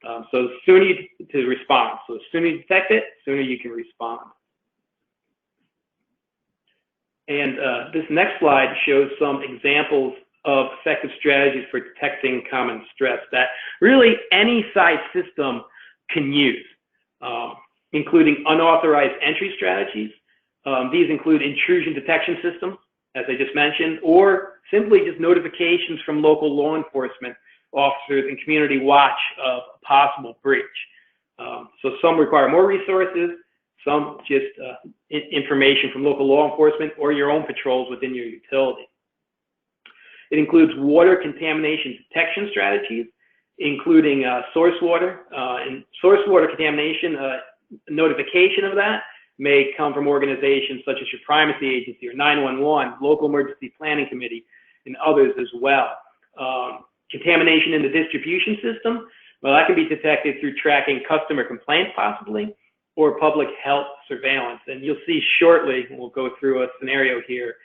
So the sooner to respond. So the sooner you detect it, the sooner you can respond. And this next slide shows some examples of effective strategies for detecting common stress that really any size system can use, including unauthorized entry strategies. These include intrusion detection systems, as I just mentioned, or simply just notifications from local law enforcement officers and community watch of a possible breach. So some require more resources, some just information from local law enforcement or your own patrols within your utility. It includes water contamination detection strategies, including source water. And source water contamination, notification of that may come from organizations such as your primacy agency or 911, local emergency planning committee, and others as well. Contamination in the distribution system, well, that can be detected through tracking customer complaints possibly, or public health surveillance. And you'll see shortly, we'll go through a scenario here.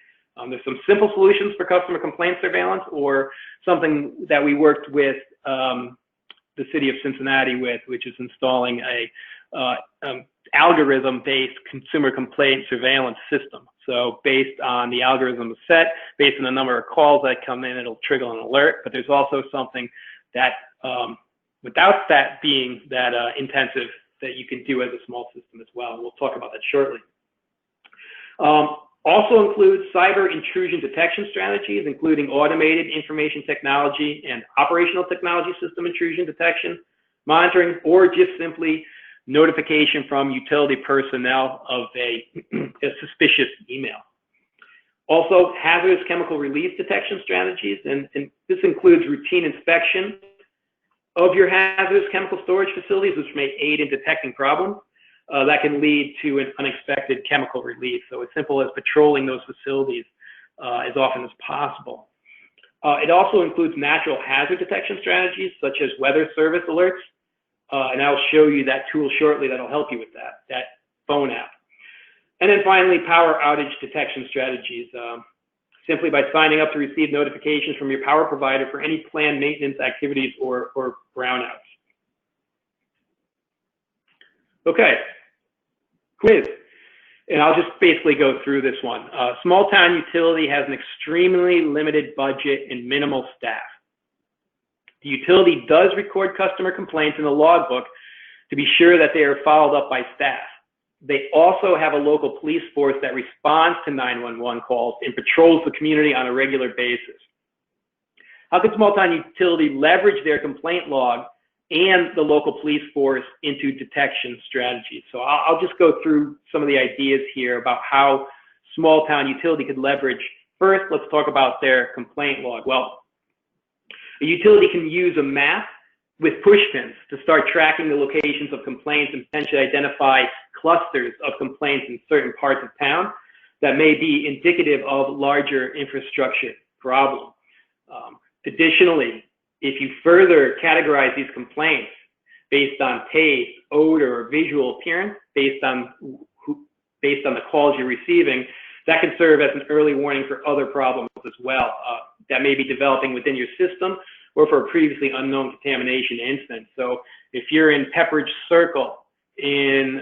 There's some simple solutions for customer complaint surveillance, or something that we worked with the city of Cincinnati with, which is installing a algorithm-based consumer complaint surveillance system. So based on the algorithm set, based on the number of calls that come in, it'll trigger an alert. But there's also something that, without that being that intensive, that you can do as a small system as well. We'll talk about that shortly. Also includes cyber intrusion detection strategies, including automated information technology and operational technology system intrusion detection, monitoring, or just simply notification from utility personnel of a suspicious email. Also, hazardous chemical release detection strategies, and this includes routine inspection of your hazardous chemical storage facilities, which may aid in detecting problems that can lead to an unexpected chemical release. So as simple as patrolling those facilities as often as possible. It also includes natural hazard detection strategies such as weather service alerts, and I'll show you that tool shortly that'll help you with that phone app. And then finally, power outage detection strategies, simply by signing up to receive notifications from your power provider for any planned maintenance activities or brownouts. Okay, quiz. And I'll just basically go through this one. Small town utility has an extremely limited budget and minimal staff. The utility does record customer complaints in the logbook to be sure that they are followed up by staff. They also have a local police force that responds to 911 calls and patrols the community on a regular basis. How could small town utility leverage their complaint log and the local police force into detection strategies? So I'll just go through some of the ideas here about how small town utility could leverage. First, let's talk about their complaint log. Well, a utility can use a map with push pins to start tracking the locations of complaints and potentially identify clusters of complaints in certain parts of town that may be indicative of larger infrastructure problem. Additionally, if you further categorize these complaints based on taste, odor, or visual appearance, based on the calls you're receiving, that can serve as an early warning for other problems as well that may be developing within your system or for a previously unknown contamination incident. So if you're in Pepperidge Circle in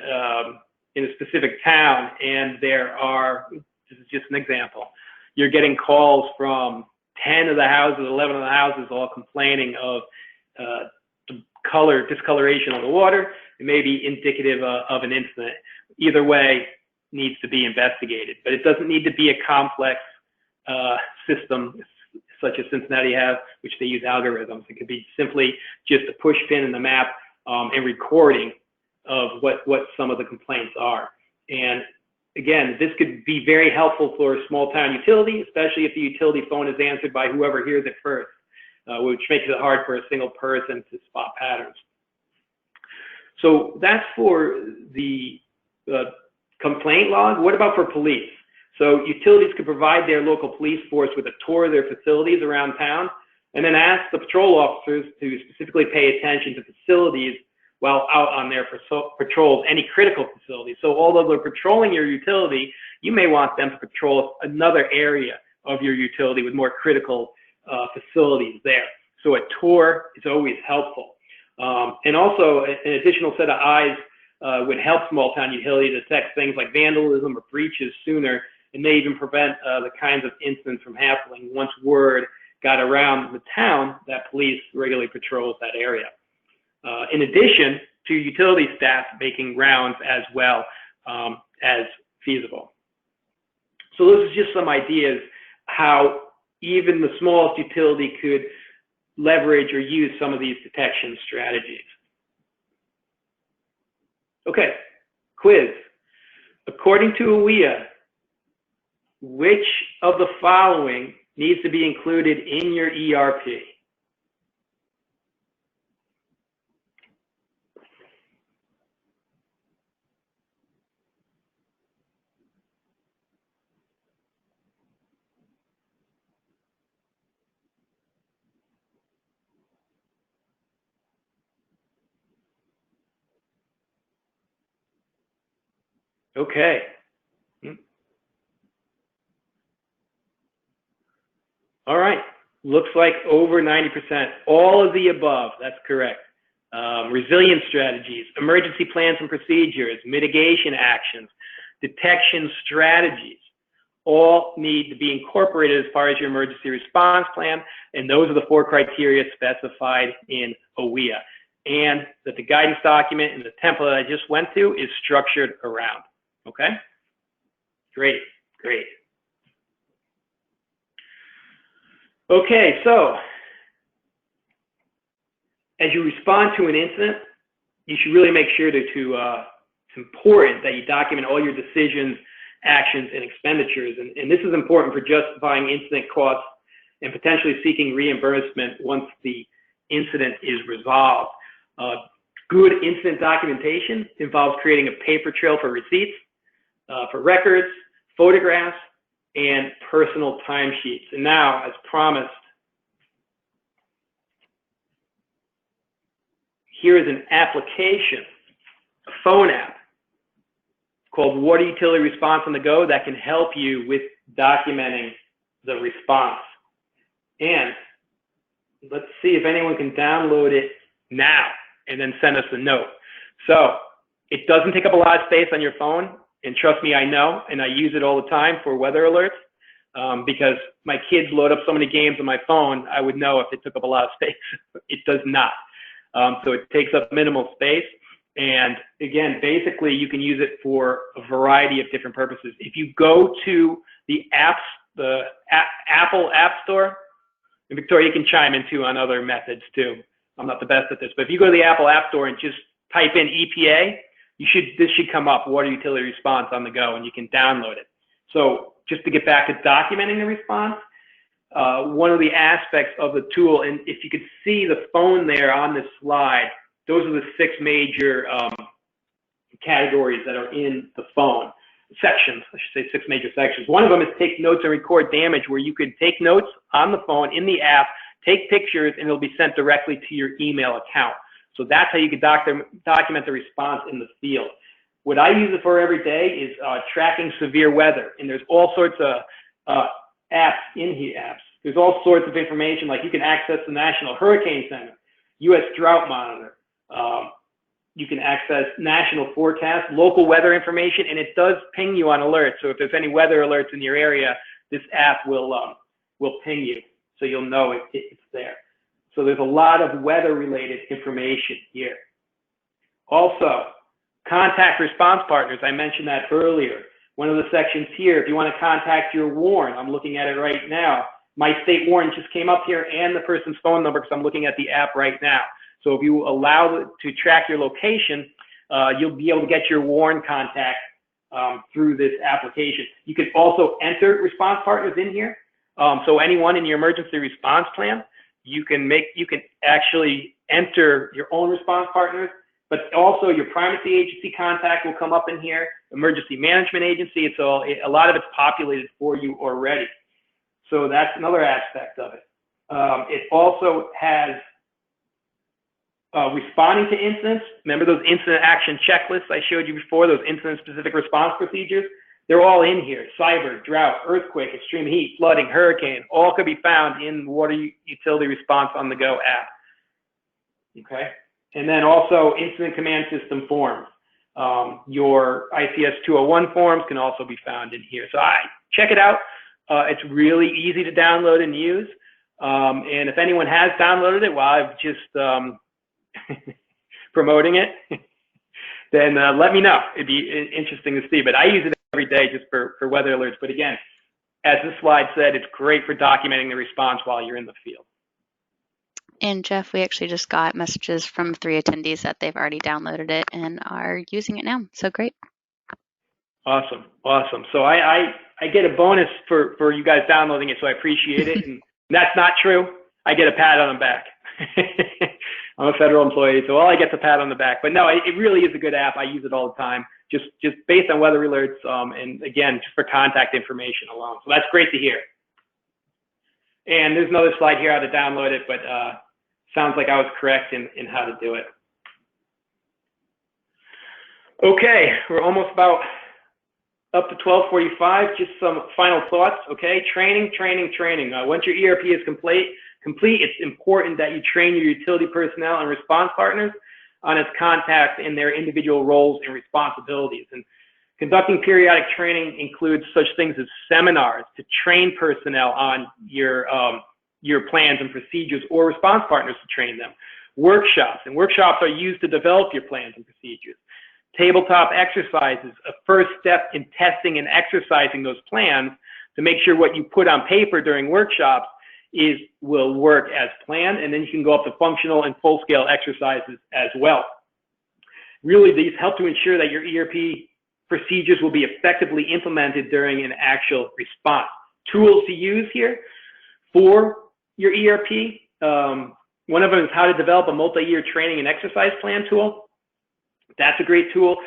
a specific town and there are, this is just an example, you're getting calls from 10 of the houses, 11 of the houses all complaining of discoloration of the water, it may be indicative of an incident. Either way, needs to be investigated, but it doesn't need to be a complex system such as Cincinnati have, which they use algorithms. It could be simply just a push pin in the map and recording of what some of the complaints are. And again, this could be very helpful for a small town utility, especially if the utility phone is answered by whoever hears it first, which makes it hard for a single person to spot patterns. So that's for the complaint log. What about for police? So utilities could provide their local police force with a tour of their facilities around town and then ask the patrol officers to specifically pay attention to facilities while out on their patrols, any critical facilities. So although they're patrolling your utility, you may want them to patrol another area of your utility with more critical facilities there. So a tour is always helpful. And also an additional set of eyes would help small town utility detect things like vandalism or breaches sooner, and may even prevent the kinds of incidents from happening once word got around the town that police regularly patrols that area. In addition to utility staff making rounds as well as feasible. So those are just some ideas how even the smallest utility could leverage or use some of these detection strategies. Okay, quiz. According to AWIA, which of the following needs to be included in your ERP? Okay. All right. Looks like over 90%. All of the above. That's correct. Resilience strategies, emergency plans and procedures, mitigation actions, detection strategies, all need to be incorporated as far as your emergency response plan. And those are the 4 criteria specified in AWIA. And that the guidance document and the template I just went to is structured around. Okay? Great, great. Okay, so as you respond to an incident, you should really make sure it's important that you document all your decisions, actions, and expenditures. And this is important for justifying incident costs and potentially seeking reimbursement once the incident is resolved. Good incident documentation involves creating a paper trail for receipts, for records, photographs, and personal timesheets. And now, as promised, here is an application, a phone app called Water Utility Response on the Go that can help you with documenting the response. And let's see if anyone can download it now and then send us a note. So it doesn't take up a lot of space on your phone, and trust me, I know, and I use it all the time for weather alerts, because my kids load up so many games on my phone, I would know if it took up a lot of space. It does not. So it takes up minimal space. And again, basically you can use it for a variety of different purposes. If you go to the Apple App Store, and Victoria, you can chime in too on other methods too. I'm not the best at this, but if you go to the Apple App Store and just type in EPA, this should come up, Water Utility Response on the Go, and you can download it. So just to get back to documenting the response, one of the aspects of the tool, and if you could see the phone there on this slide, those are the 6 major categories that are in the phone. Sections, I should say 6 major sections. One of them is take notes and record damage, where you could take notes on the phone in the app, take pictures, and it'll be sent directly to your email account. So that's how you can document the response in the field. What I use it for every day is tracking severe weather, and there's all sorts of apps in here. There's all sorts of information, like you can access the National Hurricane Center, U.S. Drought Monitor. You can access national forecast, local weather information, and it does ping you on alerts. So if there's any weather alerts in your area, this app will ping you, so you'll know it's there. So there's a lot of weather-related information here. Also, contact response partners. I mentioned that earlier. One of the sections here, if you want to contact your WARN, I'm looking at it right now. My state WARN just came up here, and the person's phone number, because I'm looking at the app right now. So if you allow it to track your location, you'll be able to get your WARN contact through this application. You can also enter response partners in here. So anyone in your emergency response plan, you can actually enter your own response partners, but also your primacy agency contact will come up in here, emergency management agency. A lot of it's populated for you already. So that's another aspect of it. It also has responding to incidents. Remember those incident action checklists I showed you before, those incident specific response procedures? They're all in here. Cyber, drought, earthquake, extreme heat, flooding, hurricane, all could be found in Water Utility Response on the Go app. Okay? And then also incident command system forms. Your ICS 201 forms can also be found in here. So check it out. It's really easy to download and use. And if anyone has downloaded it while I've just promoting it, then let me know. It'd be interesting to see. But I use it every day just for weather alerts. But again, as this slide said, it's great for documenting the response while you're in the field. And Jeff, we actually just got messages from 3 attendees that they've already downloaded it and are using it now. So great. Awesome, awesome. So I get a bonus for you guys downloading it, so I appreciate it. And that's not true. I get a pat on the back. I'm a federal employee, so all I get is a pat on the back. But no, it really is a good app. I use it all the time, just based on weather alerts, and again, just for contact information alone. So that's great to hear. And there's another slide here how to download it, but sounds like I was correct in how to do it. Okay, we're almost about up to 12:45. Just some final thoughts. Okay, training. Once your ERP is complete, it's important that you train your utility personnel and response partners on its contacts and their individual roles and responsibilities. And conducting periodic training includes such things as seminars to train personnel on your plans and procedures, or response partners to train them. Workshops are used to develop your plans and procedures. Tabletop exercises, a first step in testing and exercising those plans to make sure what you put on paper during workshops will work as planned, and then you can go up to functional and full-scale exercises as well. Really, these help to ensure that your ERP procedures will be effectively implemented during an actual response. Tools to use here for your ERP, one of them is how to develop a multi-year training and exercise plan tool. That's a great tool.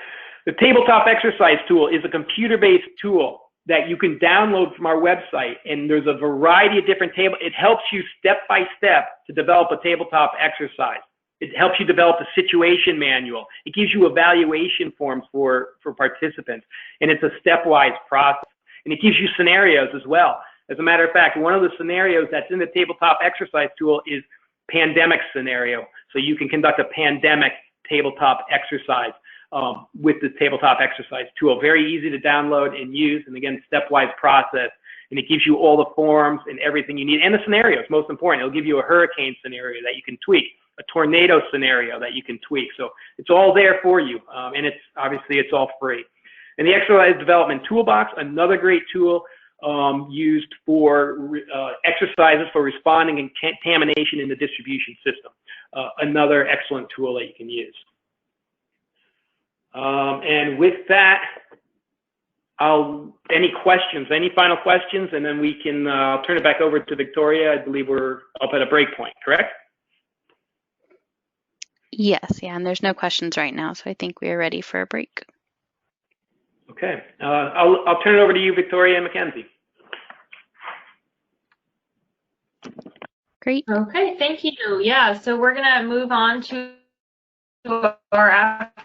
The tabletop exercise tool is a computer-based tool that you can download from our website, and there's a variety of different it helps you step by step to develop a tabletop exercise. It helps you develop a situation manual. It gives you evaluation forms for participants, and it's a stepwise process. And it gives you scenarios as well. As a matter of fact, one of the scenarios that's in the tabletop exercise tool is pandemic scenario. So you can conduct a pandemic tabletop exercise with the tabletop exercise tool. Very easy to download and use, and again, stepwise process. And it gives you all the forms and everything you need, and the scenarios, most important. It'll give you a hurricane scenario that you can tweak, a tornado scenario that you can tweak. So it's all there for you, and it's all free. And the Exercise Development Toolbox, another great tool used for exercises for responding and contamination in the distribution system. Another excellent tool that you can use. And with that, any questions, any final questions, and then we can turn it back over to Victoria. I believe we're up at a break point, correct? Yes, yeah, and there's no questions right now, so I think we are ready for a break. Okay, I'll turn it over to you, Victoria and Mackenzie. Great. Okay, thank you. Yeah, so we're gonna move on to our after